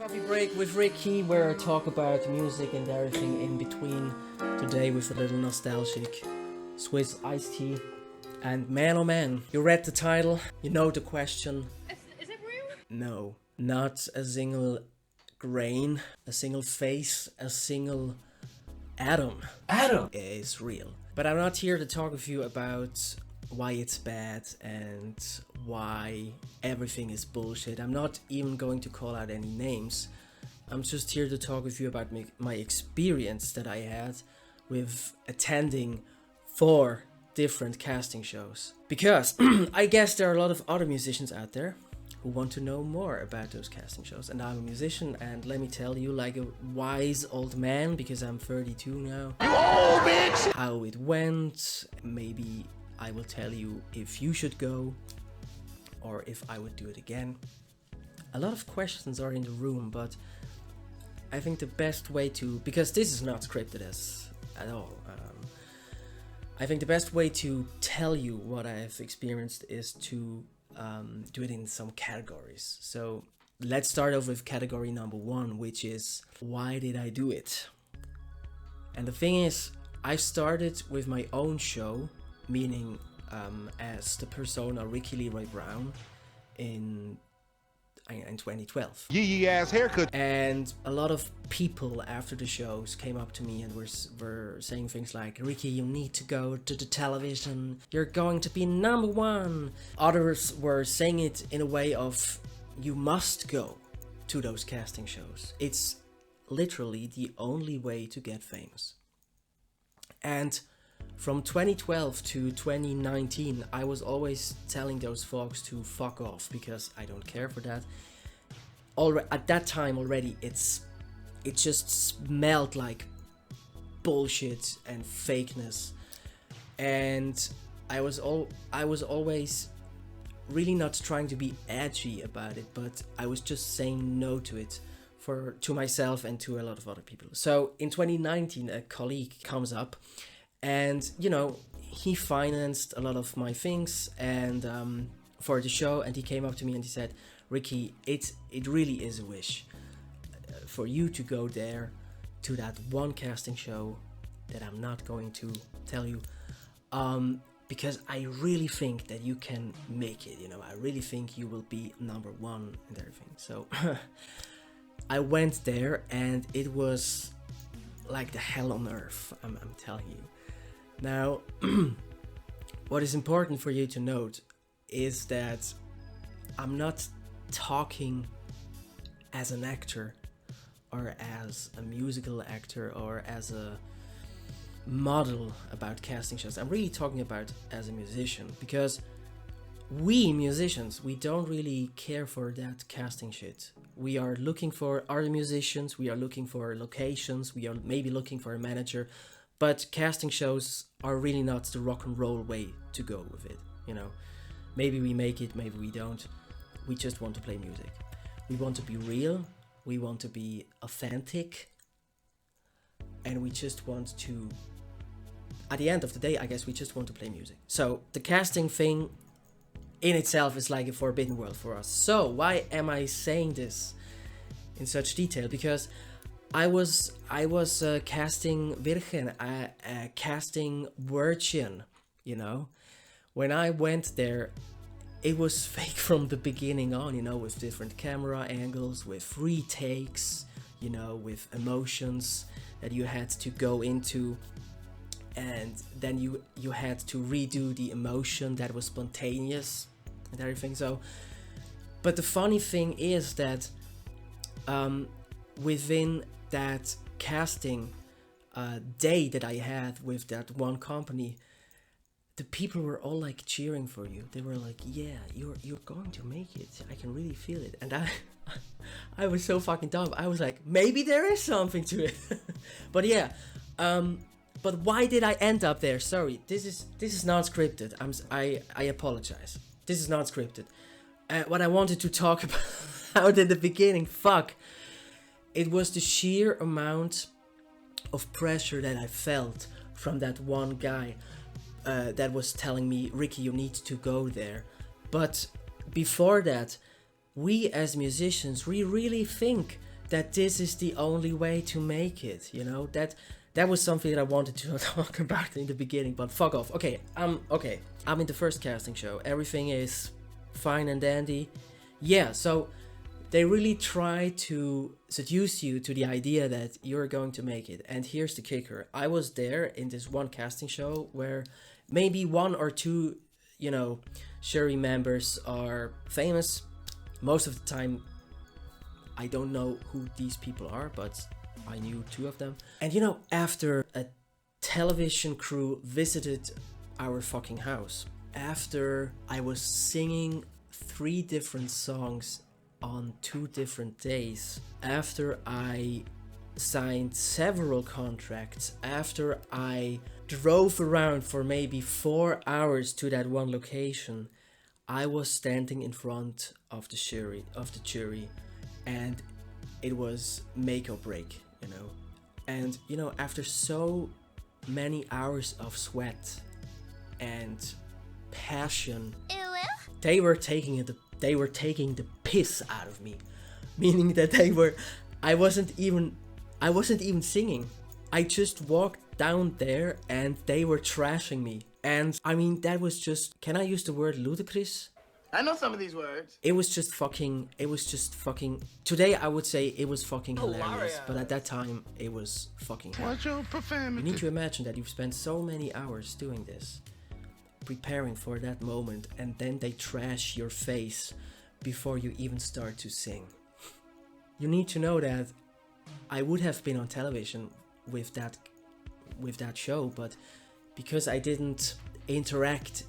Coffee break with Ricky, where I talk about music and everything in between. Today with a little nostalgic Swiss iced tea. And man oh man, you read the title, you know the question. Is it real? No, not a single grain, a single face, a single atom is real. But I'm not here to talk with you about why it's bad and why everything is bullshit. I'm not even going to call out any names. I'm just here to talk with you about my experience that I had with attending 4 different casting shows. Because I guess there are a lot of other musicians out there who want to know more about those casting shows. And I'm a musician, and let me tell you, like a wise old man, because I'm 32 now, you old bitch! How it went. Maybe I will tell you if you should go or if I would do it again. A lot of questions are in the room, but I think the best way to, because this is not scripted at all, I think the best way to tell you what I've experienced is to do it in some categories. So let's start off with category number 1, which is why did I do it? And the thing is, I started with my own show, meaning as the persona Ricky Leroy Brown in 2012. Yee ass haircut. And a lot of people after the shows came up to me and were saying things like, Ricky, you need to go to the television, you're going to be number 1. Others were saying it in a way of, you must go to those casting shows. It's literally the only way to get famous. And from 2012 to 2019, I was always telling those folks to fuck off because I don't care for that. At that time already, it just smelled like bullshit and fakeness, and I was always really not trying to be edgy about it, but I was just saying no to it to myself and to a lot of other people. So in 2019, a colleague comes up. And, you know, he financed a lot of my things and for the show, and he came up to me and he said, Ricky, it really is a wish for you to go there to that one casting show that I'm not going to tell you, because I really think that you can make it, you know, I really think you will be number 1 and everything. So I went there and it was like the hell on earth, I'm telling you. Now, what is important for you to note is that I'm not talking as an actor or as a musical actor or as a model about casting shows. I'm really talking about as a musician, because we musicians, we don't really care for that casting shit. We are looking for other musicians, we are looking for locations, we are maybe looking for a manager. But casting shows are really not the rock and roll way to go with it, you know. Maybe we make it, maybe we don't. We just want to play music. We want to be real, we want to be authentic, and we just want to, at the end of the day, I guess we just want to play music. So the casting thing in itself is like a forbidden world for us. So why am I saying this in such detail? Because I was casting Virgin, casting Virgin, you know. When I went there, it was fake from the beginning on, you know, with different camera angles, with retakes, you know, with emotions that you had to go into, and then you had to redo the emotion that was spontaneous and everything. So, but the funny thing is that within that casting day that I had with that one company, the people were all like cheering for you. They were like, yeah, you're going to make it, I can really feel it. And I was so fucking dumb. I was like, maybe there is something to it. But yeah, but why did I end up there? Sorry, this is not scripted. I apologize, this is not scripted. What I wanted to talk about in the beginning, it was the sheer amount of pressure that I felt from that one guy that was telling me, Ricky, you need to go there. But before that, we as musicians, we really think that this is the only way to make it, you know? That was something that I wanted to talk about in the beginning, but fuck off. Okay, I'm in the first casting show. Everything is fine and dandy. Yeah, so they really try to seduce you to the idea that you're going to make it. And here's the kicker. I was there in this one casting show where maybe one or two, you know, jury members are famous. Most of the time, I don't know who these people are, but I knew two of them. And you know, after a television crew visited our fucking house, after I was singing 3 different songs on 2 different days, after I signed several contracts, after I drove around for maybe 4 hours to that one location, I was standing in front of the jury, and it was make or break, you know. And you know, after so many hours of sweat and passion, they were taking the piss out of me, meaning that I wasn't even singing. I just walked down there and they were trashing me. And I mean, that was just, can I use the word ludicrous? I know some of these words. It was just fucking, today I would say it was fucking hilarious, but at that time it was fucking hell. Watch your profanity. You need to imagine that you've spent so many hours doing this, preparing for that moment, and then they trash your face before you even start to sing. You need to know that I would have been on television with that show, but because I didn't interact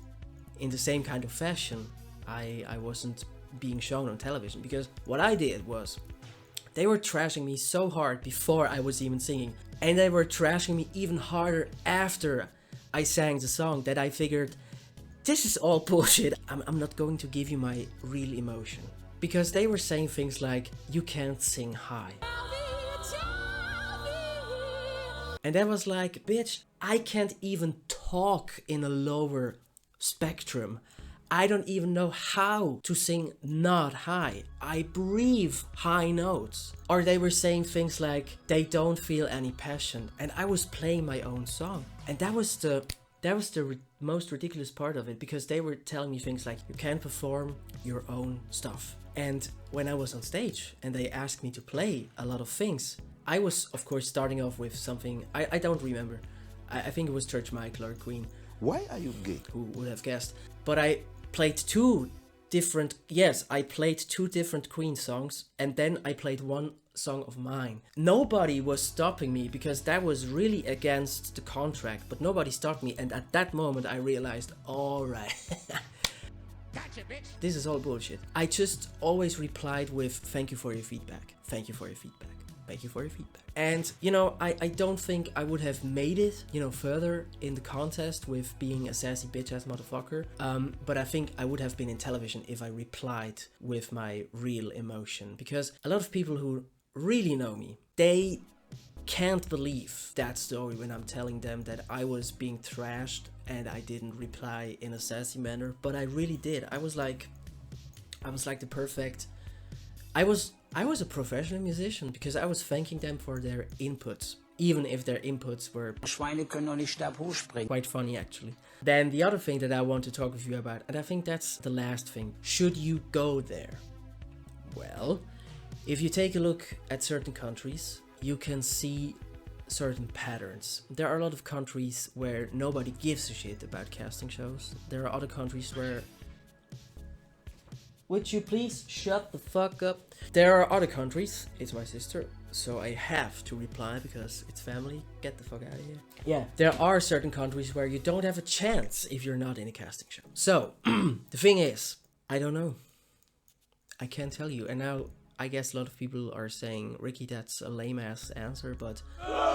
in the same kind of fashion, I wasn't being shown on television. Because what I did was, they were trashing me so hard before I was even singing, and they were trashing me even harder after I sang the song, that I figured, this is all bullshit. I'm not going to give you my real emotion. Because they were saying things like, you can't sing high. And I was like, bitch, I can't even talk in a lower spectrum. I don't even know how to sing not high. I breathe high notes. Or they were saying things like, they don't feel any passion. And I was playing my own song. And that was the most ridiculous part of it, because they were telling me things like, you can't perform your own stuff. And when I was on stage and they asked me to play a lot of things, I was of course starting off with something, I don't remember. I think it was Church Michael or Queen. Why are you gay? Who would have guessed? But I played two different Queen songs, and then I played one song of mine. Nobody was stopping me, because that was really against the contract, but nobody stopped me, and at that moment I realized, alright, gotcha, bitch. This is all bullshit. I just always replied with, thank you for your feedback, thank you for your feedback, thank you for your feedback. And you know, I don't think I would have made it, you know, further in the contest with being a sassy bitch ass motherfucker, but I think I would have been in television if I replied with my real emotion. Because a lot of people who really know me, they can't believe that story when I'm telling them that I was being trashed and I didn't reply in a sassy manner, but I really did. I was like the perfect, I was a professional musician, because I was thanking them for their inputs, even if their inputs were Schweine können noch nicht Stabhoch springen. Quite funny actually. Then the other thing that I want to talk with you about, and I think that's the last thing, should you go there? Well, if you take a look at certain countries, you can see certain patterns. There are a lot of countries where nobody gives a shit about casting shows. There are other countries where... Would you please shut the fuck up? There are other countries, it's my sister, so I have to reply because it's family. Get the fuck out of here. Yeah, there are certain countries where you don't have a chance if you're not in a casting show. So, the thing is, I don't know. I can't tell you. And now, I guess a lot of people are saying, Ricky, that's a lame-ass answer, but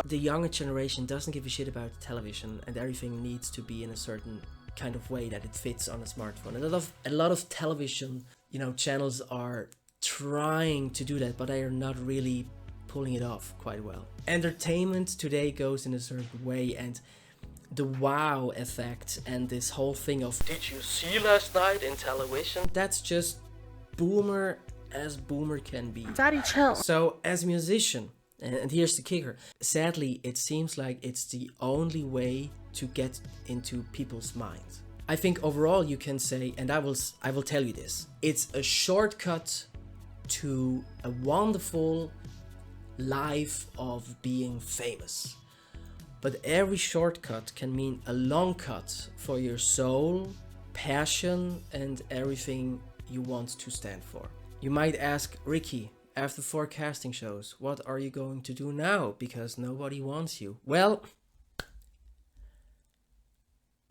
the younger generation doesn't give a shit about television, and everything needs to be in a certain kind of way that it fits on a smartphone. And a lot of television, you know, channels are trying to do that, but they are not really pulling it off quite well. Entertainment today goes in a certain way, and the wow effect and this whole thing of, did you see last night in television? That's just boomer as boomer can be. Daddy, chill. So, as a musician, and here's the kicker, sadly, it seems like it's the only way to get into people's minds. I think overall you can say, and I will tell you this, it's a shortcut to a wonderful life of being famous. But every shortcut can mean a long cut for your soul, passion, and everything you want to stand for. You might ask, Ricky, after 4 casting shows, what are you going to do now? Because nobody wants you. Well,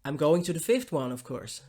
I'm going to the 5th one, of course.